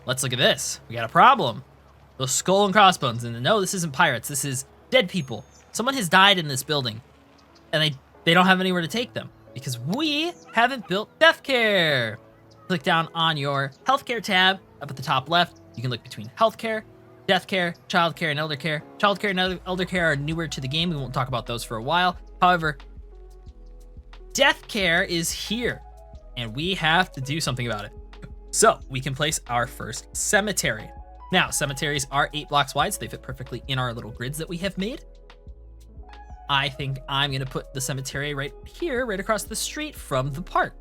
let's look at this. We got a problem. Those skull and crossbones. And no, this isn't pirates. This is dead people. Someone has died in this building. And they don't have anywhere to take them. Because we haven't built deathcare. Click down on your healthcare tab up at the top left. You can look between healthcare, deathcare, childcare, and elder care. Childcare and elder care are newer to the game. We won't talk about those for a while. However, deathcare is here. And we have to do something about it. So we can place our first cemetery. Now, cemeteries are 8 blocks wide, so they fit perfectly in our little grids that we have made. I think I'm going to put the cemetery right here, right across the street from the park.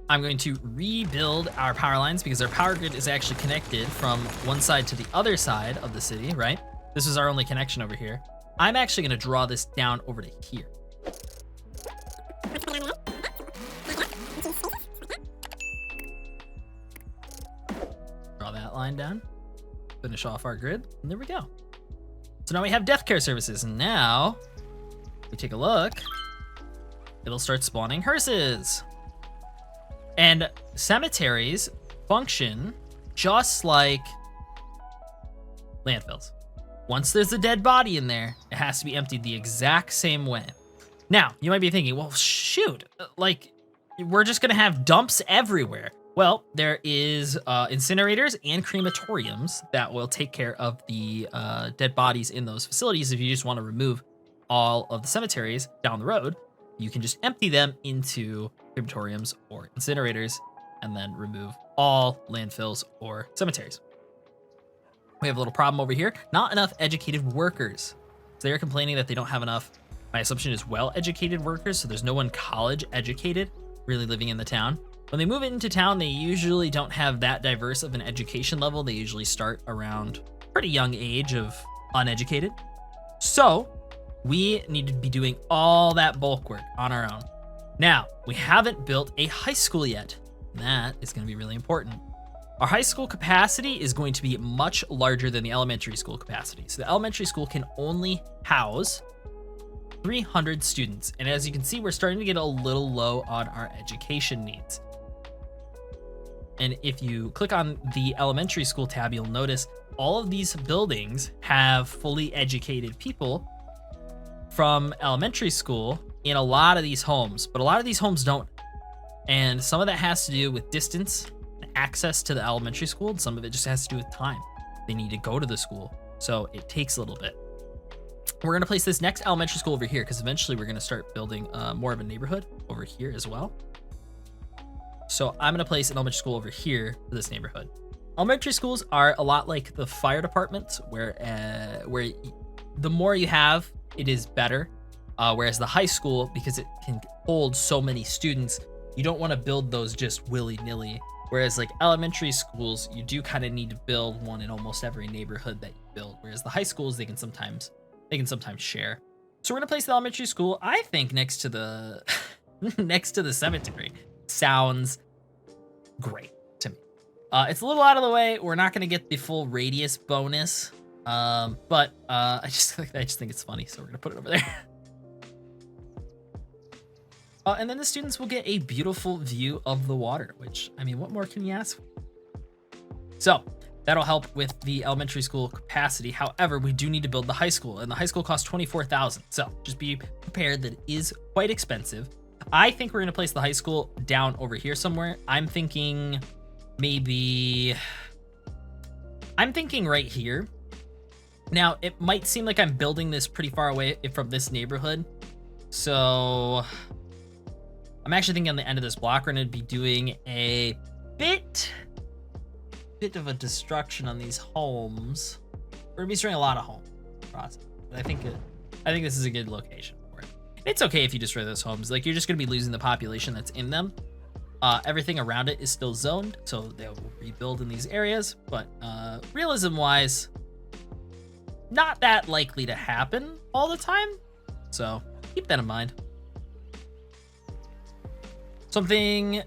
I'm going to rebuild our power lines because our power grid is actually connected from one side to the other side of the city, right? This is our only connection over here. I'm actually going to draw this down over to here. Draw that line down. Finish off our grid, and there we go. So now we have death care services, and now we take a look, it'll start spawning hearses. And cemeteries function just like landfills. Once there's a dead body in there, it has to be emptied the exact same way. Now, you might be thinking, well, shoot, like, we're just gonna have dumps everywhere. Well, there is incinerators and crematoriums that will take care of the dead bodies in those facilities. If you just want to remove all of the cemeteries down the road, you can just empty them into crematoriums or incinerators and then remove all landfills or cemeteries. We have a little problem over here. Not enough educated workers. So they're complaining that they don't have enough, my assumption is well-educated workers, so there's no one college educated really living in the town. When they move into town, they usually don't have that diverse of an education level. They usually start around pretty young age of uneducated. So we need to be doing all that bulk work on our own. Now, we haven't built a high school yet. That is going to be really important. Our high school capacity is going to be much larger than the elementary school capacity. So the elementary school can only house 300 students. And as you can see, we're starting to get a little low on our education needs. And if you click on the elementary school tab, you'll notice all of these buildings have fully educated people from elementary school in a lot of these homes, but a lot of these homes don't. And some of that has to do with distance and access to the elementary school, and some of it just has to do with time. They need to go to the school, so it takes a little bit. We're gonna place this next elementary school over here because eventually we're gonna start building more of a neighborhood over here as well. So I'm gonna place an elementary school over here for this neighborhood. Elementary schools are a lot like the fire departments, where the more you have, it is better. Whereas the high school, because it can hold so many students, you don't want to build those just willy-nilly. Whereas like elementary schools, you do kind of need to build one in almost every neighborhood that you build. Whereas the high schools, they can sometimes share. So we're gonna place the elementary school, I think, next to the next to the cemetery. Sounds great to me. It's a little out of the way. We're not gonna get the full radius bonus, but I just think it's funny, so we're gonna put it over there. And then the students will get a beautiful view of the water, which, I mean, what more can you ask for? So that'll help with the elementary school capacity. However, we do need to build the high school, and the high school costs $24,000. So just be prepared that it is quite expensive. I think we're gonna place the high school down over here somewhere. I'm thinking right here. Now, it might seem like I'm building this pretty far away from this neighborhood. So I'm actually thinking on the end of this block, we're gonna be doing a bit of a destruction on these homes. We're gonna be destroying a lot of homes. I think this is a good location for it. It's okay if you destroy those homes. Like, you're just gonna be losing the population that's in them. Everything around it is still zoned, so they will rebuild in these areas. But realism-wise, not that likely to happen all the time. So keep that in mind. Something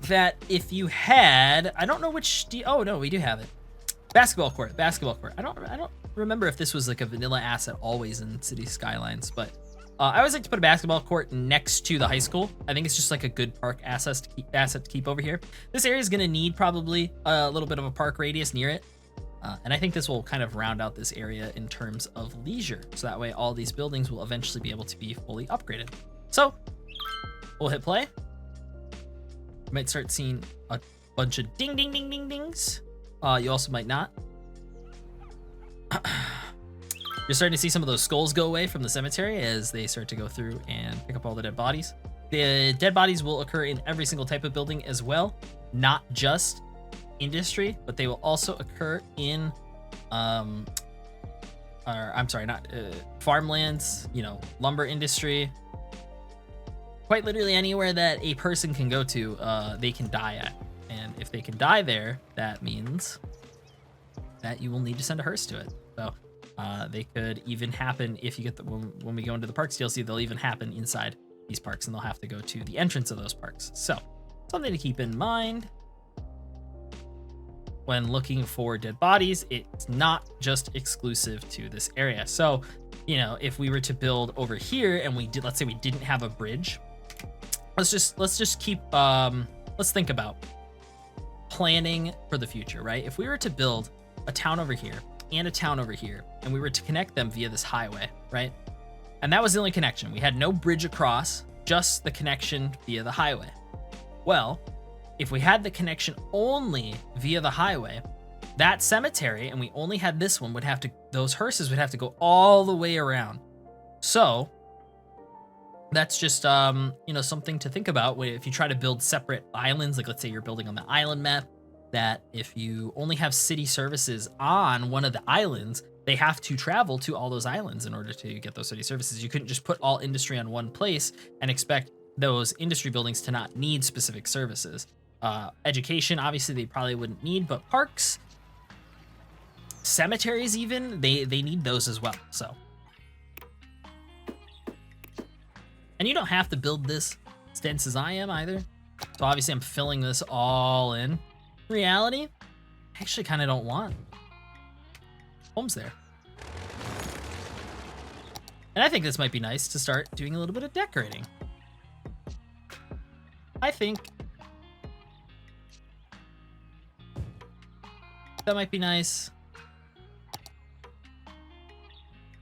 that if you had, I don't know which, oh no, we do have it. Basketball court. I don't remember if this was like a vanilla asset always in Cities Skylines, but I always like to put a basketball court next to the high school. I think it's just like a good park asset to keep over here. This area is going to need probably a little bit of a park radius near it. And I think this will kind of round out this area in terms of leisure. So that way all these buildings will eventually be able to be fully upgraded. So we'll hit play. You might start seeing a bunch of ding, ding, ding, ding, dings. You also might not. You're starting to see some of those skulls go away from the cemetery as they start to go through and pick up all the dead bodies. The dead bodies will occur in every single type of building as well, not just industry, but they will also occur in, farmlands, lumber industry. Quite literally anywhere that a person can go to, they can die at. And if they can die there, that means that you will need to send a hearse to it. So they could even happen if you get when we go into the parks DLC, they'll even happen inside these parks and they'll have to go to the entrance of those parks. So something to keep in mind when looking for dead bodies. It's not just exclusive to this area. So, if we were to build over here and let's say we didn't have a bridge, let's just keep, let's think about planning for the future, right? If we were to build a town over here and a town over here, and we were to connect them via this highway, right? And that was the only connection. We had no bridge across, just the connection via the highway. Well, if we had the connection only via the highway, that cemetery, and we only had this one, those hearses would have to go all the way around. So that's just, something to think about if you try to build separate islands, like let's say you're building on the island map, that if you only have city services on one of the islands, they have to travel to all those islands in order to get those city services. You couldn't just put all industry on one place and expect those industry buildings to not need specific services. Education, obviously, they probably wouldn't need, but parks, cemeteries even, they need those as well. So, and you don't have to build this as dense as I am either. So obviously I'm filling this all in. Reality, I actually kind of don't want homes there. And I think this might be nice to start doing a little bit of decorating. I think that might be nice.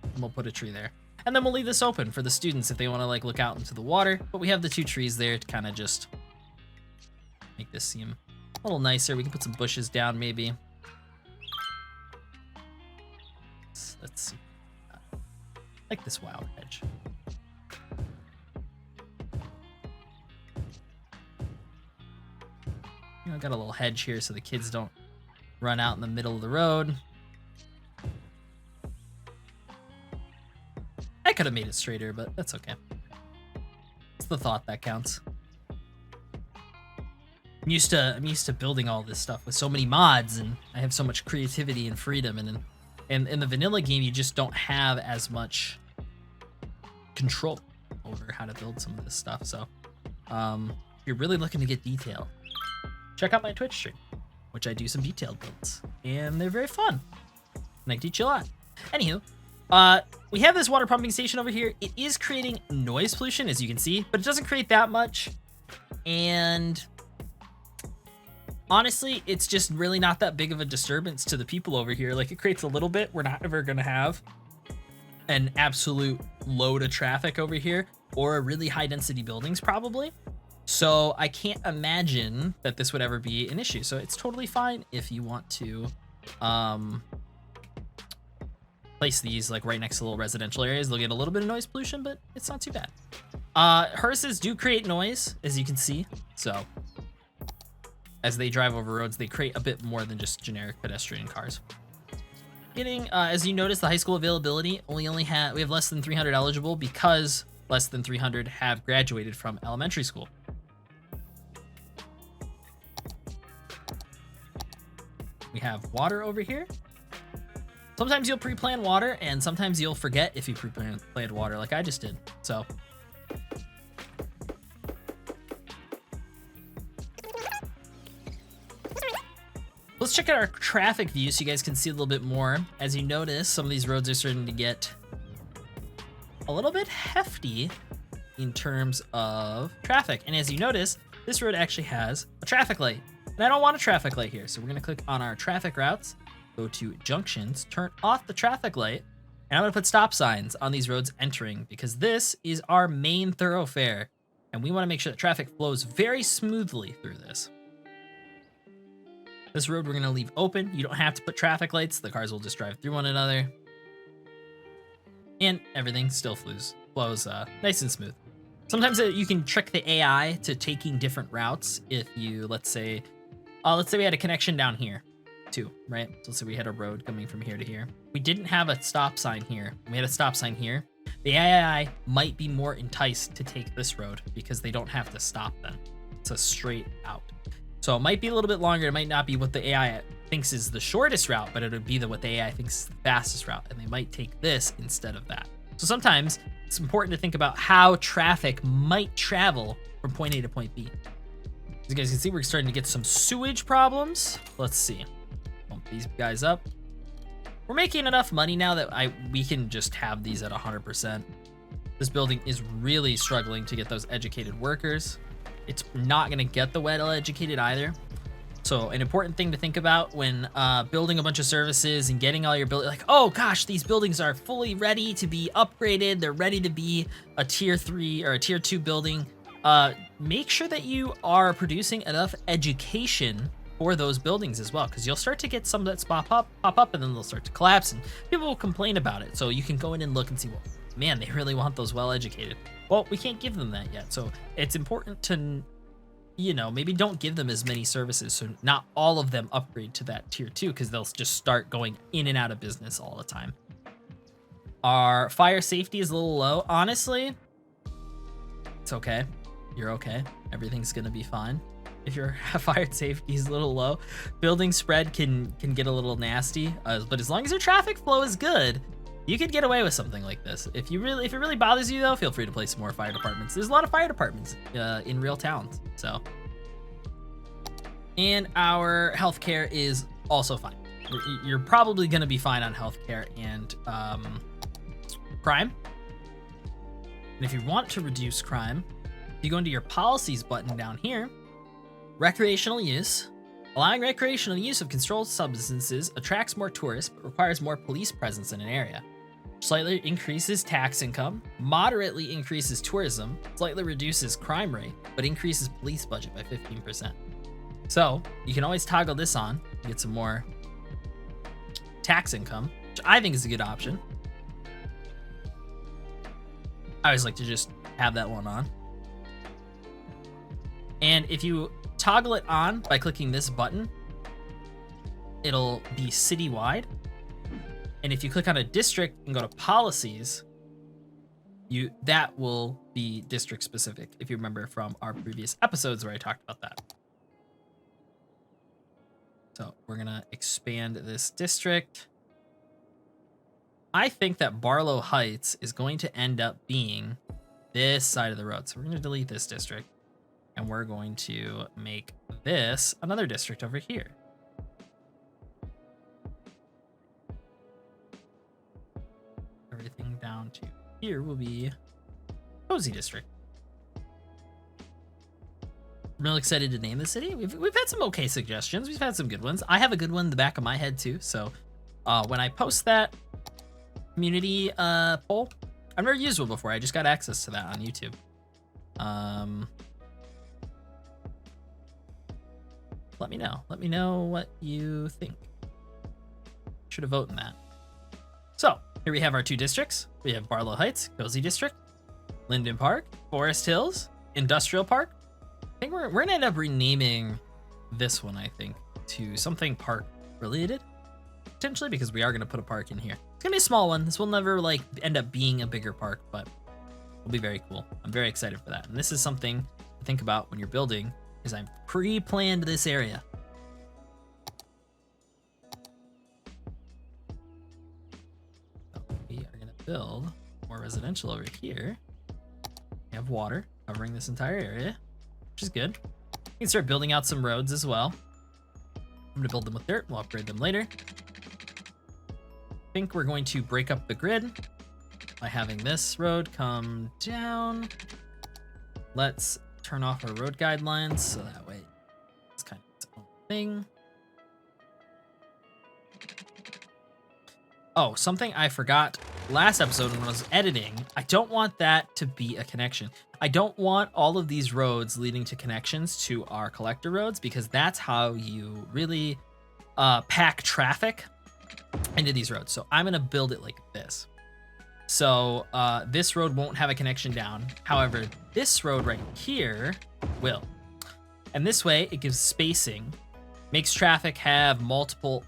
And we'll put a tree there. And then we'll leave this open for the students if they want to look out into the water. But we have the 2 trees there to kind of just make this seem a little nicer. We can put some bushes down maybe. Let's see. I like this wild hedge. Got a little hedge here so the kids don't run out in the middle of the road. I could have made it straighter, but that's okay. It's the thought that counts. I'm used to building all this stuff with so many mods, and I have so much creativity and freedom. And in the vanilla game, you just don't have as much control over how to build some of this stuff. So, if you're really looking to get detail, check out my Twitch stream, which I do some detailed builds, and they're very fun. And I teach you a lot. Anywho, we have this water pumping station over here. It is creating noise pollution, as you can see, but it doesn't create that much. And honestly, it's just really not that big of a disturbance to the people over here. It creates a little bit. We're not ever going to have an absolute load of traffic over here or a really high density buildings probably. So I can't imagine that this would ever be an issue. So it's totally fine if you want to place these right next to little residential areas. They'll get a little bit of noise pollution, but it's not too bad. Hearses do create noise, as you can see. So as they drive over roads, they create a bit more than just generic pedestrian cars. As you notice, the high school availability, we have less than 300 eligible because less than 300 have graduated from elementary school. We have water over here. Sometimes you'll pre-plan water, and sometimes you'll forget if you pre-planned water, like I just did. So let's check out our traffic view so you guys can see a little bit more. As you notice, some of these roads are starting to get a a little bit hefty in terms of traffic. And as you notice, this road actually has a traffic light. And I don't want a traffic light here. So we're gonna click on our traffic routes, go to junctions, turn off the traffic light, and I'm gonna put stop signs on these roads entering because this is our main thoroughfare. And we wanna make sure that traffic flows very smoothly through this. This road we're gonna leave open. You don't have to put traffic lights. The cars will just drive through one another. And everything still flows nice and smooth. Sometimes you can trick the AI to taking different routes. If you, let's say we had a connection down here too, right? So let's say we had a road coming from here to here. We didn't have a stop sign here. We had a stop sign here. The AI might be more enticed to take this road because they don't have to stop then. It's a straight out. So it might be a little bit longer. It might not be what the AI thinks is the shortest route, but it would be what the AI thinks is the fastest route. And they might take this instead of that. So sometimes it's important to think about how traffic might travel from point A to point B. As you guys can see, we're starting to get some sewage problems. Let's see. Bump these guys up. We're making enough money now that we can just have these at 100%. This building is really struggling to get those educated workers. It's not gonna get the well-educated either. So an important thing to think about when building a bunch of services and getting all your buildings, like, oh gosh, these buildings are fully ready to be upgraded. They're ready to be a tier 3 or a tier 2 building. Make sure that you are producing enough education for those buildings as well, because you'll start to get some that pop up and then they'll start to collapse and people will complain about it. So you can go in and look and see, well, man, they really want those well-educated. Well, we can't give them that yet. So it's important to, you know, maybe don't give them as many services so not all of them upgrade to that tier 2 because they'll just start going in and out of business all the time. Our fire safety is a little low. Honestly, it's okay. You're okay. Everything's gonna be fine. If your fire safety is a little low, building spread can get a little nasty. But as long as your traffic flow is good, you could get away with something like this. If it really bothers you though, feel free to place some more fire departments. There's a lot of fire departments in real towns. So, and our healthcare is also fine. You're probably gonna be fine on healthcare and crime. And if you want to reduce crime, you go into your policies button down here. Recreational use. Allowing recreational use of controlled substances attracts more tourists, but requires more police presence in an area. Slightly increases tax income, moderately increases tourism, slightly reduces crime rate, but increases police budget by 15%. So you can always toggle this on to get some more tax income, which I think is a good option. I always like to just have that one on. And if you toggle it on by clicking this button, it'll be citywide. And if you click on a district and go to policies, that will be district specific, if you remember from our previous episodes where I talked about that. So we're gonna expand this district. I think that Barlow Heights is going to end up being this side of the road. So we're gonna delete this district. And we're going to make this another district over here. Everything down to here will be Cozy District. I'm really excited to name the city. We've had some okay suggestions. We've had some good ones. I have a good one in the back of my head too. So when I post that community poll, I've never used one before. I just got access to that on YouTube. Let me know. Let me know what you think. Should have voted in that. So here we have our two districts. We have Barlow Heights, Cozy District, Linden Park, Forest Hills, Industrial Park. I think we're gonna end up renaming this one, I think, to something park related, potentially, because we are gonna put a park in here. It's gonna be a small one. This will never like end up being a bigger park, but it'll be very cool. I'm very excited for that. And this is something to think about when you're building, is I've pre-planned this area. So we are gonna build more residential over here. We have water covering this entire area, which is good. You can start building out some roads as well. I'm gonna build them with dirt, we'll upgrade them later. I think we're going to break up the grid. by having this road come down. Let's turn off our road guidelines so that way it's kind of its own thing. Oh, something I forgot last episode when I was editing. I don't want that to be a connection. I don't want all of these roads leading to connections to our collector roads, because that's how you really pack traffic into these roads. So I'm gonna build it like this. So this road won't have a connection down. However, this road right here will. And this way it gives spacing, makes traffic have multiple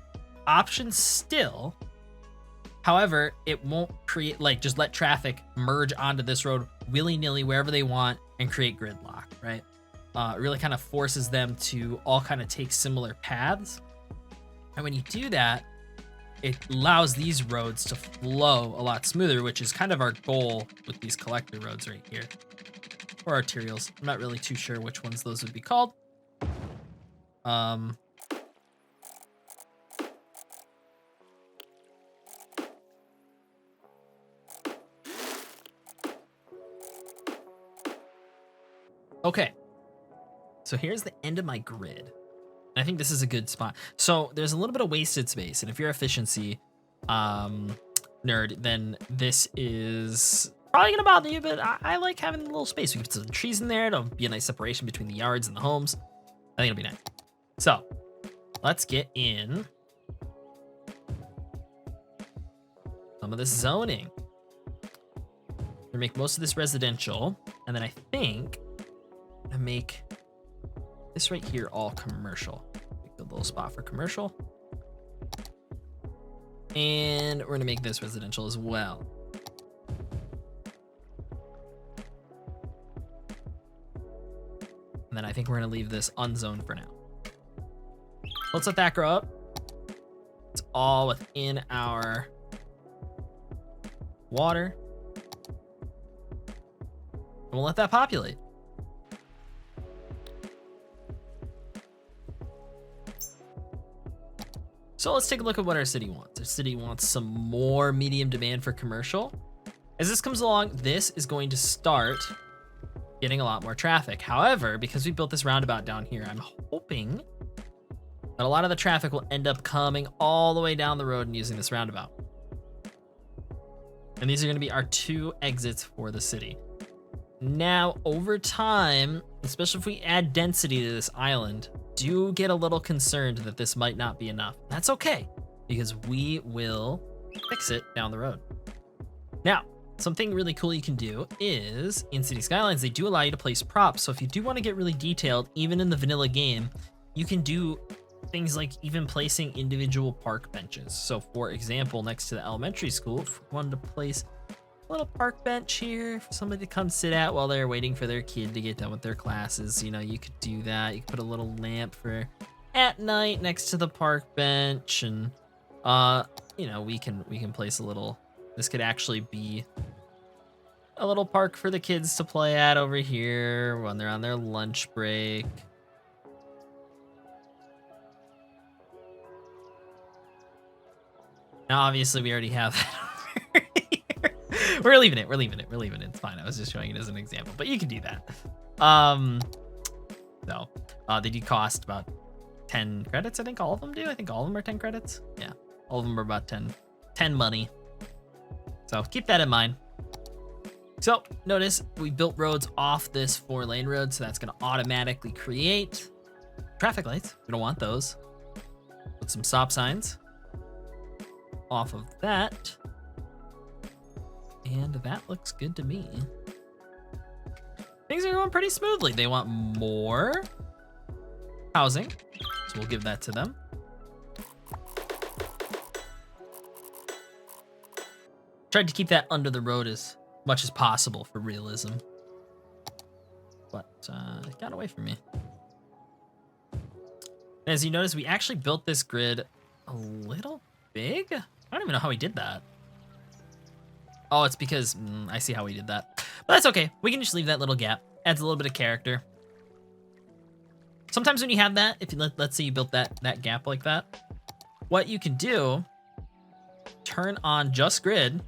options still. However, it won't create, like, just let traffic merge onto this road willy-nilly wherever they want and create gridlock, right? It really kind of forces them to all kind of take similar paths. And when you do that, it allows these roads to flow a lot smoother, which is kind of our goal with these collector roads right here. Or arterials. I'm not really too sure which ones those would be called. Okay, so here's the end of my grid. I think this is a good spot. So there's a little bit of wasted space, and if you're efficiency nerd, then this is probably gonna bother you, but I like having a little space. We can put some trees in there. It'll be a nice separation between the yards and the homes. I think it'll be nice. So let's get in some of this zoning. We're gonna make most of this residential, and then I think to make this right here all commercial. Make a little spot for commercial. And we're gonna make this residential as well. And then I think we're gonna leave this unzoned for now. Let's let that grow up. It's all within our water. And we'll let that populate. So let's take a look at what our city wants. Our city wants some more medium demand for commercial. As this comes along, this is going to start getting a lot more traffic. However, because we built this roundabout down here, I'm hoping that a lot of the traffic will end up coming all the way down the road and using this roundabout. And these are gonna be our 2 exits for the city. Now, over time, especially if we add density to this island, do get a little concerned that this might not be enough. That's okay, because we will fix it down the road. Now, something really cool you can do is, in Cities Skylines, they do allow you to place props. So if you do want to get really detailed, even in the vanilla game, you can do things like even placing individual park benches. So for example, next to the elementary school, if we wanted to place a little park bench here for somebody to come sit at while they're waiting for their kid to get done with their classes, you know, you could do that. You could put a little lamp for at night next to the park bench, and you know, we can place a little, this could actually be a little park for the kids to play at over here when they're on their lunch break. Now, obviously, we already have that over here. We're leaving it. It's fine. I was just showing it as an example, but you can do that. So, they do cost about 10 credits, I think all of them do. I think all of them are 10 credits. Yeah, all of them are about 10 money. So keep that in mind. So notice we built roads off this 4-lane road, so that's gonna automatically create traffic lights. We don't want those. Put some stop signs off of that. And that looks good to me. Things are going pretty smoothly. They want more housing, so we'll give that to them. Tried to keep that under the road as much as possible for realism, but it got away from me. And as you notice, we actually built this grid a little big. I don't even know how we did that. Oh, it's because I see how we did that, but that's okay. We can just leave that little gap. Adds a little bit of character. Sometimes when you have that, if you let's say you built that gap like that, what you can do, turn on just grid,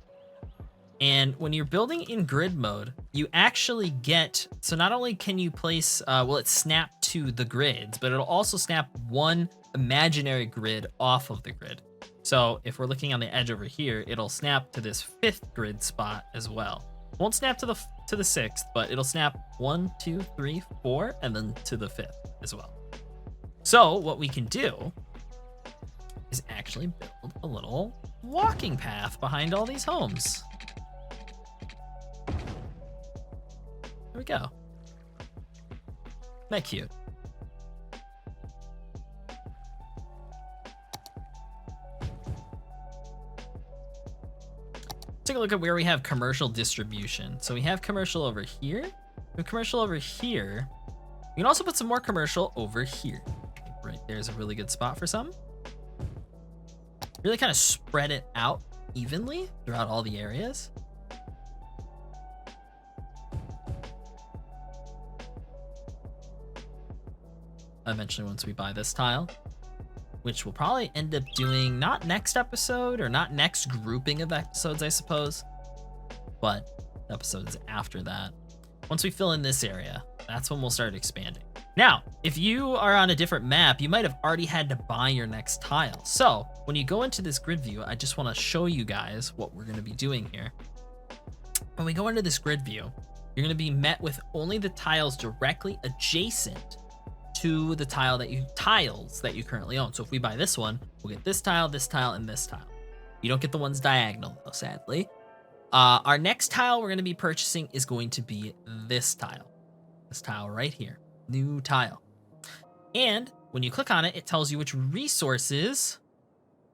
And when you're building in grid mode, you actually get, so not only can you place, well, it snap to the grids, but it'll also snap one imaginary grid off of the grid. So if we're looking on the edge over here, it'll snap to this 5th grid spot as well. Won't snap to the 6th, but it'll snap 1, 2, 3, 4, and then to the 5th as well. So what we can do is actually build a little walking path behind all these homes. There we go. Isn't that cute? Take a look at where we have commercial distribution. So we have commercial over here. We have commercial over here. We can also put some more commercial over here. Right there's a really good spot for some. Really kind of spread it out evenly throughout all the areas. Eventually, once we buy this tile, which we'll probably end up doing not next episode or not next grouping of episodes, I suppose, but episodes after that. Once we fill in this area, that's when we'll start expanding. Now, if you are on a different map, you might have already had to buy your next tile. So when you go into this grid view, I just want to show you guys what we're going to be doing here. When we go into this grid view, you're going to be met with only the tiles directly adjacent to the tiles that you currently own. So if we buy this one, we'll get this tile, and this tile. You don't get the ones diagonal, though, sadly. Our next tile we're going to be purchasing is going to be this tile. This tile right here. New tile. And when you click on it, it tells you which resources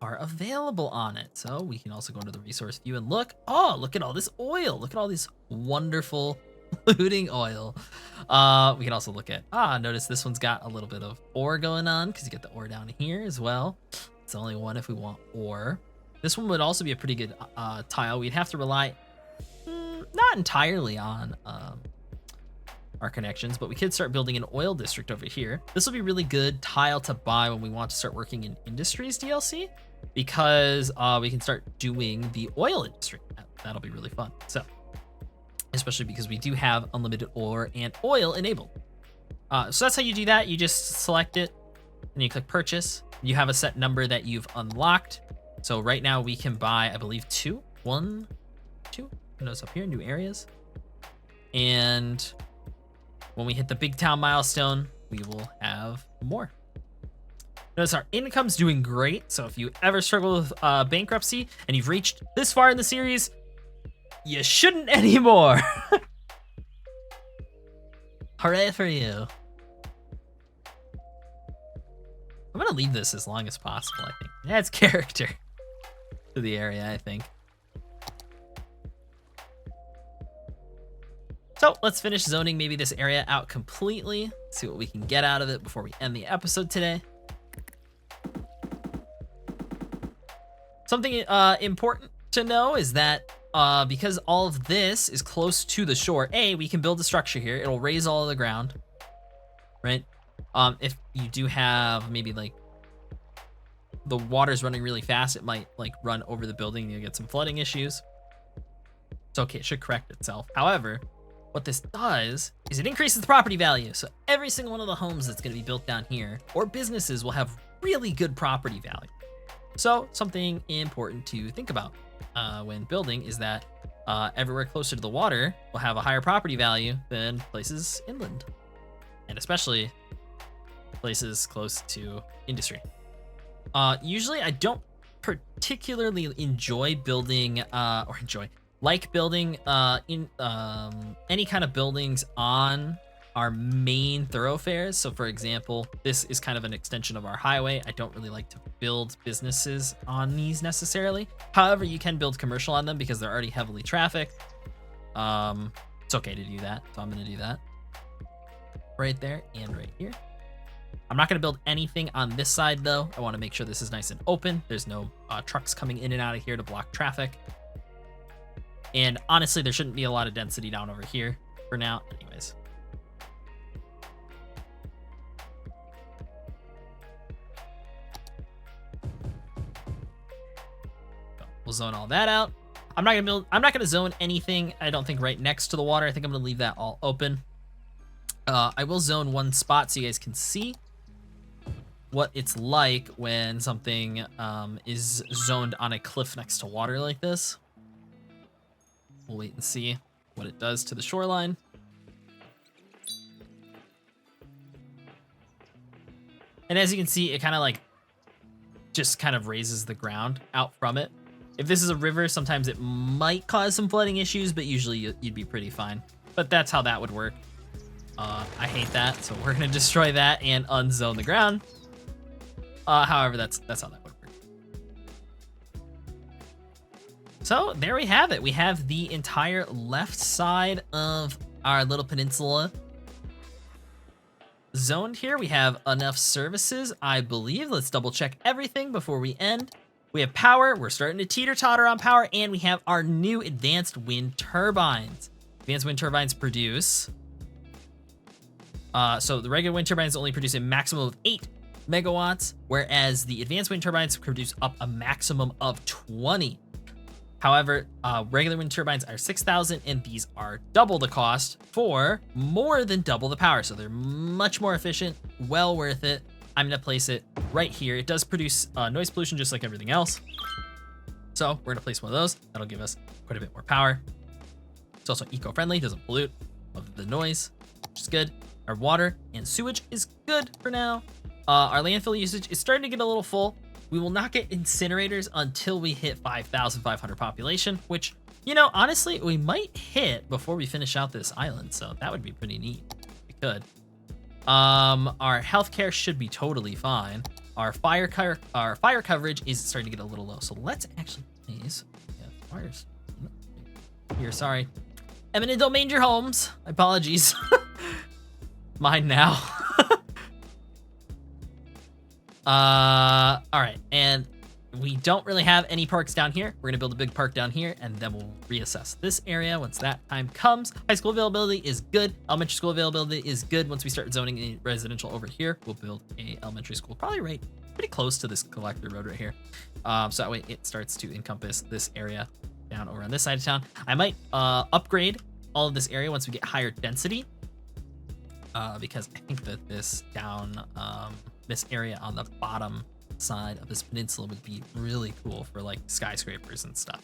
are available on it. So we can also go into the resource view and look. Oh, look at all this oil. Look at all this wonderful looting oil. We can also look at, notice this one's got a little bit of ore going on because you get the ore down here as well. It's only one if we want ore. This one would also be a pretty good tile. We'd have to rely not entirely on our connections, but we could start building an oil district over here. This will be really good tile to buy when we want to start working in Industries DLC, because we can start doing the oil industry. That'll be really fun. So, especially because we do have unlimited ore and oil enabled. So that's how you do that. You just select it and you click purchase. You have a set number that you've unlocked. So right now we can buy, I believe, 2. 1, 2. Notice up here, new areas. And when we hit the big town milestone, we will have more. Notice our income's doing great. So if you ever struggle with bankruptcy and you've reached this far in the series, you shouldn't anymore. Hooray for you. I'm gonna leave this as long as possible, I think. It adds character to the area, I think. So let's finish zoning maybe this area out completely. See what we can get out of it before we end the episode today. Something important to know is that because all of this is close to the shore, we can build a structure here. It'll raise all of the ground, right? If you do have maybe like the water's running really fast, it might like run over the building and you get some flooding issues. It's okay, it should correct itself. However, what this does is it increases the property value. So every single one of the homes that's gonna be built down here or businesses will have really good property value. So something important to think about when building is that everywhere closer to the water will have a higher property value than places inland, and especially places close to industry. Usually I don't particularly enjoy building like building in any kind of buildings on our main thoroughfares. So for example, this is kind of an extension of our highway. I don't really like to build businesses on these necessarily. However, you can build commercial on them because they're already heavily trafficked. It's okay to do that. So I'm gonna do that right there and right here. I'm not gonna build anything on this side though. I wanna make sure this is nice and open. There's no trucks coming in and out of here to block traffic. And honestly, there shouldn't be a lot of density down over here for now. Anyways. We'll zone all that out. I'm not gonna zone anything, I don't think, right next to the water. I think I'm gonna leave that all open. I will zone one spot so you guys can see what it's like when something is zoned on a cliff next to water like this. We'll wait and see what it does to the shoreline. And as you can see, it kind of like just kind of raises the ground out from it. If this is a river, sometimes it might cause some flooding issues, but usually you'd be pretty fine. But that's how that would work. I hate that, so we're gonna destroy that and unzone the ground. However, that's how that would work. So there we have it. We have the entire left side of our little peninsula zoned here. We have enough services, I believe. Let's double check everything before we end. We have power. We're starting to teeter-totter on power, and we have our new advanced wind turbines. Advanced wind turbines produce... so the regular wind turbines only produce a maximum of 8 megawatts, whereas the advanced wind turbines produce up a maximum of 20. However, regular wind turbines are 6,000, and these are double the cost for more than double the power. So they're much more efficient, well worth it. I'm gonna place it right here. It does produce noise pollution just like everything else. So we're gonna place one of those. That'll give us quite a bit more power. It's also eco-friendly, doesn't pollute of the noise, which is good. Our water and sewage is good for now. Our landfill usage is starting to get a little full. We will not get incinerators until we hit 5,500 population, which, you know, honestly, we might hit before we finish out this island. So that would be pretty neat. We could. Our healthcare should be totally fine. Our fire coverage is starting to get a little low. So let's actually please. Yeah, fires. Here, sorry. Eminent domain your homes. Apologies. Mine now. All right, and we don't really have any parks down here. We're gonna build a big park down here, and then we'll reassess this area once that time comes. High school availability is good. Elementary school availability is good. Once we start zoning in residential over here, we'll build a elementary school, probably pretty close to this collector road right here. So that way it starts to encompass this area down over on this side of town. I might upgrade all of this area once we get higher density, because I think that this this area on the bottom side of this peninsula would be really cool for like skyscrapers and stuff.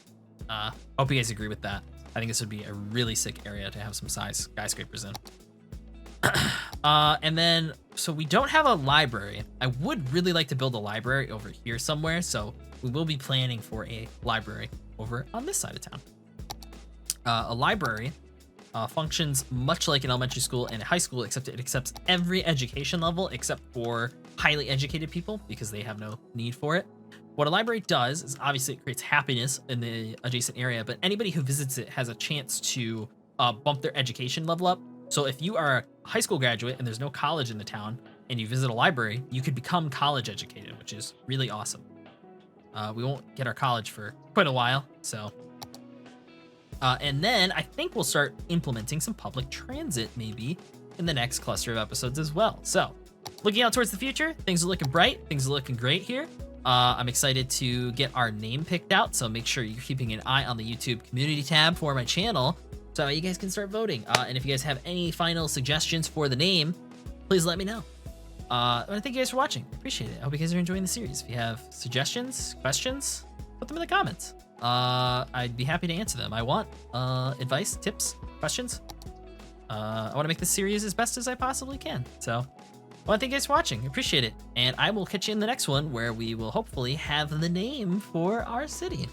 Hope you guys agree with that. I think this would be a really sick area to have some skyscrapers in. And then, so we don't have a library. I would really like to build a library over here somewhere, so we will be planning for a library over on this side of town. A library functions much like an elementary school and a high school, except it accepts every education level except for highly educated people because they have no need for it. What a library does is obviously it creates happiness in the adjacent area, but anybody who visits it has a chance to bump their education level up. So if you are a high school graduate and there's no college in the town and you visit a library, you could become college educated, which is really awesome. We won't get our college for quite a while, so... and then I think we'll start implementing some public transit maybe in the next cluster of episodes as well. So looking out towards the future, things are looking bright. Things are looking great here. I'm excited to get our name picked out. So make sure you're keeping an eye on the YouTube community tab for my channel so you guys can start voting. And if you guys have any final suggestions for the name, please let me know. I want to thank you guys for watching. Appreciate it. I hope you guys are enjoying the series. If you have suggestions, questions, put them in the comments. I'd be happy to answer them. I want advice, tips, questions. I want to make this series as best as I possibly can. So I want to thank you guys for watching. Appreciate it. And I will catch you in the next one where we will hopefully have the name for our city.